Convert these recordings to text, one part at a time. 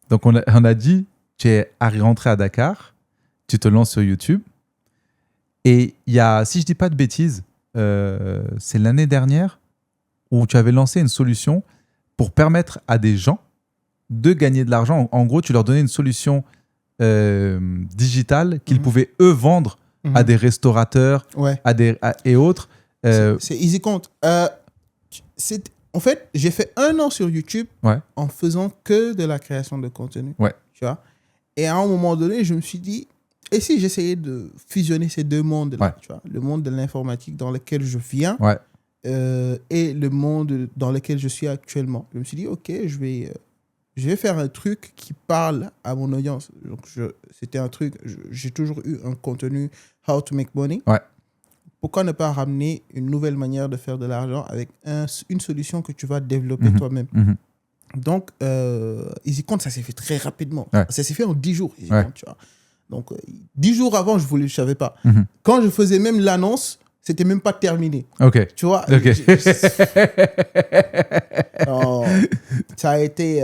Donc, on a dit, tu es rentré à Dakar, tu te lances sur YouTube. Et il y a, si je ne dis pas de bêtises, c'est l'année dernière où tu avais lancé une solution pour permettre à des gens de gagner de l'argent. En gros, tu leur donnais une solution digitale qu'ils pouvaient, eux, vendre à des restaurateurs et autres. C'est EasyCount. En fait, j'ai fait 1 an sur YouTube en faisant que de la création de contenu. Tu vois? Et à un moment donné, je me suis dit, et si j'essayais de fusionner ces deux mondes-là, tu vois, le monde de l'informatique dans lequel je viens et le monde dans lequel je suis actuellement. Je me suis dit, OK, je vais faire un truc qui parle à mon audience. Donc, c'était un truc, j'ai toujours eu un contenu How to make money. Pourquoi ne pas ramener une nouvelle manière de faire de l'argent avec une solution que tu vas développer toi-même. Donc, EasyCount, ça s'est fait très rapidement. Ça s'est fait en 10 jours, EasyCount, tu vois. Donc, 10 jours avant, je ne savais pas. Quand je faisais même l'annonce, c'était même pas terminé. Tu vois, non, ça a été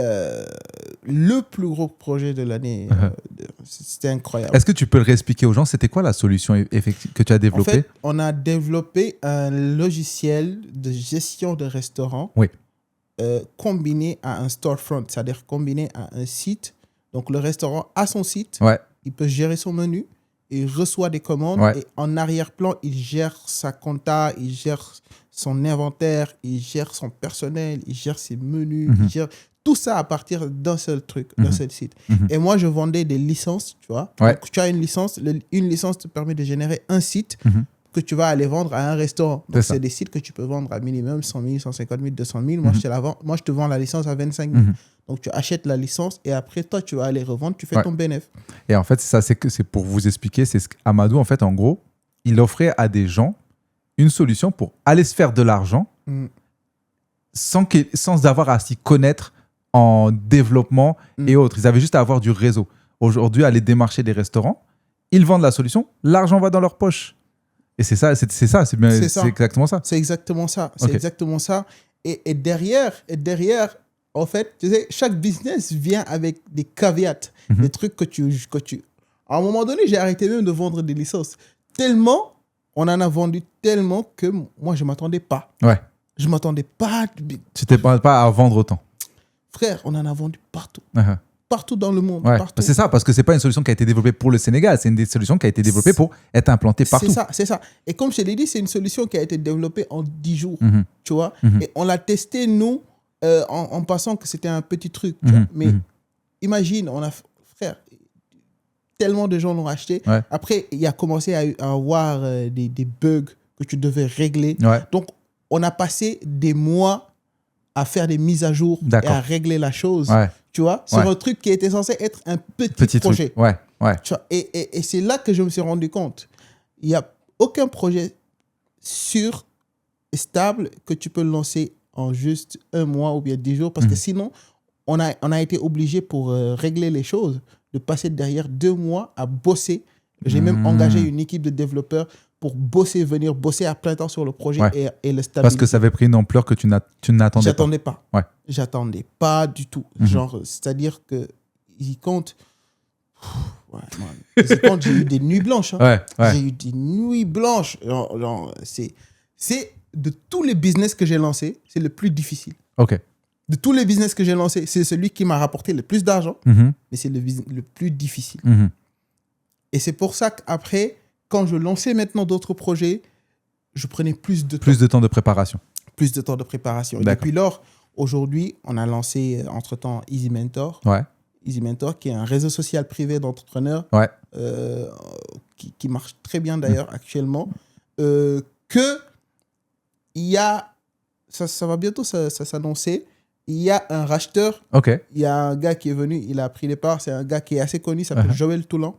le plus gros projet de l'année. C'était incroyable. Est-ce que tu peux le réexpliquer aux gens? C'était quoi la solution que tu as développée? En fait, on a développé un logiciel de gestion de restaurant combiné à un storefront, c'est-à-dire combiné à un site. Donc, le restaurant a son site, il peut gérer son menu, il reçoit des commandes et en arrière-plan, il gère sa compta, il gère son inventaire, il gère son personnel, il gère ses menus, il gère tout ça à partir d'un seul truc, d'un seul site. Et moi, je vendais des licences, tu vois. Donc, tu as une licence te permet de générer un site que tu vas aller vendre à un restaurant. Donc, c'est des sites que tu peux vendre à minimum 100 000, 150 000, 200 000. Moi, je te vends la licence à 25 000. Donc, tu achètes la licence et après, toi, tu vas aller revendre, tu fais ton bénéfice. Et en fait, c'est pour vous expliquer, c'est ce qu'Amadou, en fait, en gros, il offrait à des gens une solution pour aller se faire de l'argent sans avoir à s'y connaître en développement et autres. Ils avaient juste à avoir du réseau. Aujourd'hui, aller démarcher des restaurants, ils vendent la solution, l'argent va dans leur poche. Et c'est exactement ça. C'est exactement ça. C'est exactement ça. Et derrière, en fait, tu sais, chaque business vient avec des caveats, des trucs que tu... À un moment donné, j'ai arrêté même de vendre des licences. Tellement, on en a vendu tellement que moi, je ne m'attendais pas. Je ne m'attendais pas. Tu ne t'attendais pas à vendre autant. Frère, on en a vendu partout. Partout dans le monde. Partout. C'est ça, parce que ce n'est pas une solution qui a été développée pour le Sénégal, c'est une solution qui a été développée pour être implantée partout. C'est ça. Et comme je l'ai dit, c'est une solution qui a été développée en 10 jours. Tu vois. Et on l'a testé, nous, en pensant que c'était un petit truc. Tu vois. Mais imagine, frère, tellement de gens l'ont acheté. Après, il y a commencé à avoir des bugs que tu devais régler. Donc, on a passé des mois à faire des mises à jour et à régler la chose. Tu vois, sur un truc qui était censé être un petit projet. Tu vois, et c'est là que je me suis rendu compte. Il n'y a aucun projet sûr et stable que tu peux lancer en juste 1 mois ou bien 10 jours. Parce que sinon, on a été obligé pour régler les choses de passer derrière 2 mois à bosser. J'ai même engagé une équipe de développeurs pour venir bosser à plein temps sur le projet et le stabiliser. Parce que ça avait pris une ampleur que tu n'attendais pas. J'attendais pas du tout. Genre, c'est-à-dire que EasyCount, j'ai eu des nuits blanches. J'ai eu des nuits blanches. C'est de tous les business que j'ai lancés, c'est le plus difficile. De tous les business que j'ai lancés, c'est celui qui m'a rapporté le plus d'argent, mais c'est le plus difficile. Et c'est pour ça qu'après, quand je lançais maintenant d'autres projets, je prenais plus de temps. Plus de temps de préparation. Plus de temps de préparation. Et depuis lors, aujourd'hui, on a lancé entre-temps Easy Mentor. Easy Mentor, qui est un réseau social privé d'entrepreneurs qui marche très bien d'ailleurs actuellement. Il y a, ça va bientôt s'annoncer, il y a un racheteur. Il y a un gars qui est venu, il a pris les parts. C'est un gars qui est assez connu, il s'appelle Joël Toulan.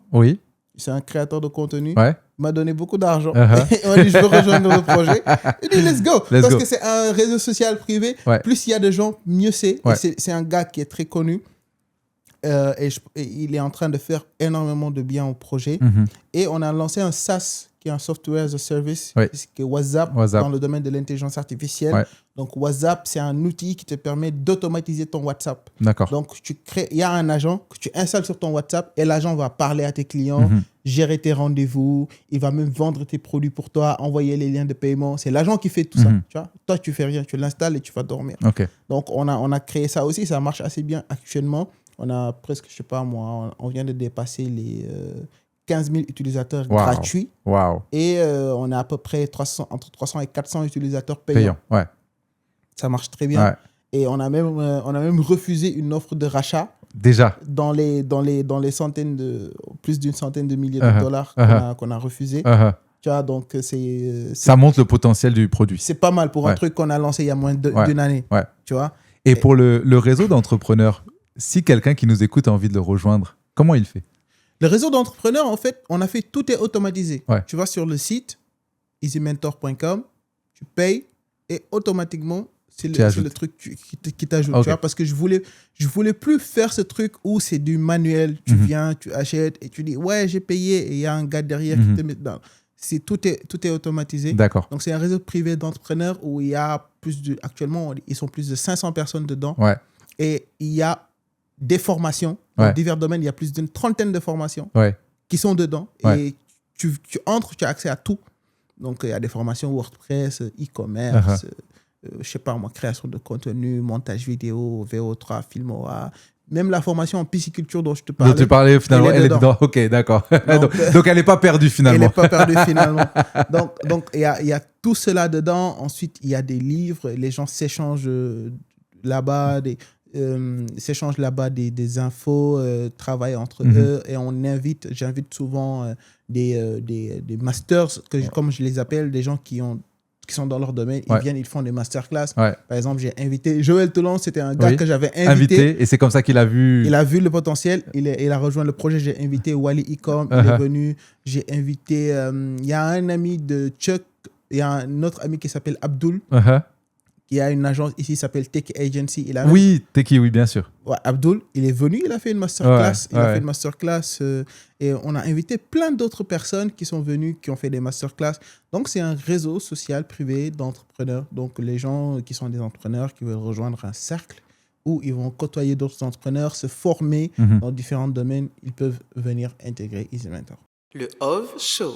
C'est un créateur de contenu. Il m'a donné beaucoup d'argent. Il m'a dit, je veux rejoindre le projet. Il dit, let's go. Parce que c'est un réseau social privé. Plus il y a de gens, mieux c'est. C'est un gars qui est très connu. et il est en train de faire énormément de bien au projet. Et on a lancé un SaaS, qui est un Software as a Service, qui est WhatsApp, dans le domaine de l'intelligence artificielle. Donc, WhatsApp, c'est un outil qui te permet d'automatiser ton WhatsApp. D'accord. Donc, il y a un agent que tu installes sur ton WhatsApp et l'agent va parler à tes clients, gérer tes rendez-vous, il va même vendre tes produits pour toi, envoyer les liens de paiement. C'est l'agent qui fait tout ça. Tu vois? Toi, tu fais rien, tu l'installes et tu vas dormir. Okay. Donc, on a créé ça aussi, ça marche assez bien actuellement. On a presque, je sais pas moi, on vient de dépasser les 15 000 utilisateurs gratuits. Et on a à peu près entre 300 et 400 utilisateurs payants. Ouais. Ça marche très bien. Ouais. Et on a même refusé une offre de rachat. Déjà. Dans les centaines plus d'une centaine de milliers de dollars qu'on a refusé. Tu vois, donc ça montre le potentiel du produit. C'est pas mal pour un truc qu'on a lancé il y a moins d'une année. Tu vois. Et pour le réseau d'entrepreneurs, si quelqu'un qui nous écoute a envie de le rejoindre, comment il fait? Le réseau d'entrepreneurs, en fait, on a fait tout est automatisé. Tu vas sur le site easymentor.com, tu payes et automatiquement, c'est le truc qui t'ajoute. Tu vois, parce que je voulais plus faire ce truc où c'est du manuel. Tu viens, tu achètes et tu dis ouais, j'ai payé et il y a un gars derrière qui te met dedans. Tout est automatisé. D'accord. Donc, c'est un réseau privé d'entrepreneurs où il y a actuellement, ils sont plus de 500 personnes dedans. Et il y a des formations. Dans divers domaines, il y a plus d'une trentaine de formations qui sont dedans. Et tu entres, tu as accès à tout. Donc, il y a des formations WordPress, e-commerce, je sais pas moi, création de contenu, montage vidéo, VO3, Filmora. Même la formation en pisciculture dont je te parlais. Dont tu parlais, finalement, elle est dedans. Ok, d'accord. Donc, elle n'est pas perdue, finalement. Elle n'est pas perdue, finalement. Donc, il y a tout cela dedans. Ensuite, il y a des livres. Les gens s'échangent là-bas, s'échangent là-bas des infos, travaillent entre eux. Et j'invite souvent des masters, comme je les appelle, des gens qui sont dans leur domaine, ils viennent, ils font des masterclass. Par exemple, j'ai invité Joël Toulon, c'était un gars que j'avais invité. Et c'est comme ça qu'il a vu... Il a vu le potentiel, il a rejoint le projet. J'ai invité Wally Icom, il est venu. J'ai invité... Il y a un ami de Chuck, il y a un autre ami qui s'appelle Abdul, qui a une agence ici qui s'appelle Tech Agency. Techie, oui, bien sûr. Abdul, il est venu, il a fait une masterclass. Il a fait une masterclass et on a invité plein d'autres personnes qui sont venues, qui ont fait des masterclass. Donc, c'est un réseau social privé d'entrepreneurs. Donc, les gens qui sont des entrepreneurs qui veulent rejoindre un cercle où ils vont côtoyer d'autres entrepreneurs, se former dans différents domaines, ils peuvent venir intégrer Easy Mentor. Le OV Show.